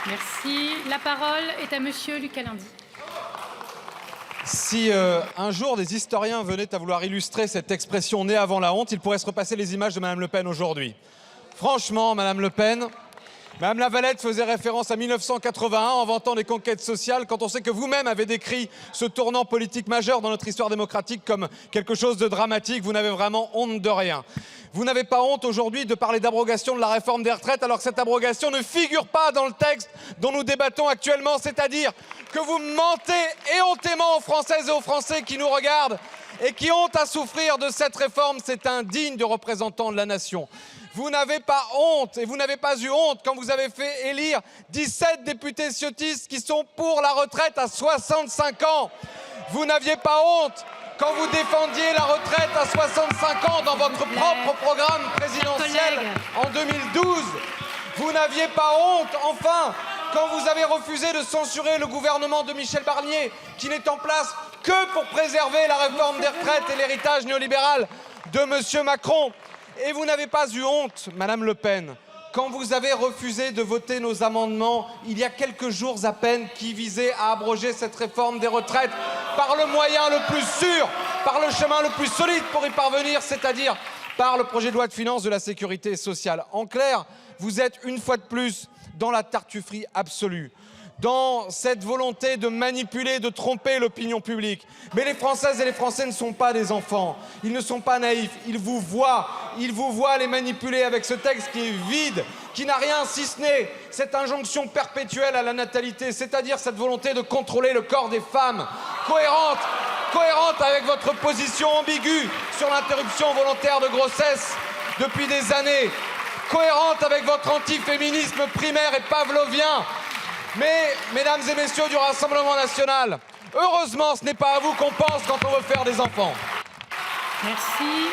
Merci. La parole est à monsieur Lucas Lyndy. Si un jour des historiens venaient à vouloir illustrer cette expression née avant la honte, ils pourraient se repasser les images de Mme Le Pen aujourd'hui. Franchement, Mme Le Pen, Mme Lavalette faisait référence à 1981 en vantant les conquêtes sociales quand on sait que vous-même avez décrit ce tournant politique majeur dans notre histoire démocratique comme quelque chose de dramatique. Vous n'avez vraiment honte de rien. Vous n'avez pas honte aujourd'hui de parler d'abrogation de la réforme des retraites alors que cette abrogation ne figure pas dans le texte dont nous débattons actuellement, c'est-à-dire que vous mentez éhontément aux Françaises et aux Français qui nous regardent et qui ont à souffrir de cette réforme. C'est indigne de représentants de la nation. Vous n'avez pas honte et vous n'avez pas eu honte quand vous avez fait élire 17 députés ciotistes qui sont pour la retraite à 65 ans. Vous n'aviez pas honte quand vous défendiez la retraite à 65 ans dans votre propre programme présidentiel en 2012. Vous n'aviez pas honte, enfin, quand vous avez refusé de censurer le gouvernement de Michel Barnier, qui n'est en place que pour préserver la réforme des retraites et l'héritage néolibéral de M. Macron. Et vous n'avez pas eu honte, Madame Le Pen, quand vous avez refusé de voter nos amendements il y a quelques jours à peine qui visaient à abroger cette réforme des retraites par le moyen le plus sûr, par le chemin le plus solide pour y parvenir, c'est-à-dire par le projet de loi de finances de la sécurité sociale. En clair, vous êtes une fois de plus dans la tartufferie absolue, dans cette volonté de manipuler, de tromper l'opinion publique. Mais les Françaises et les Français ne sont pas des enfants, ils ne sont pas naïfs, ils vous voient les manipuler avec ce texte qui est vide, qui n'a rien si ce n'est cette injonction perpétuelle à la natalité, c'est-à-dire cette volonté de contrôler le corps des femmes, cohérente avec votre position ambiguë sur l'interruption volontaire de grossesse depuis des années, cohérente avec votre antiféminisme primaire et pavlovien. Mais, mesdames et messieurs du Rassemblement national, heureusement, ce n'est pas à vous qu'on pense quand on veut faire des enfants. Merci.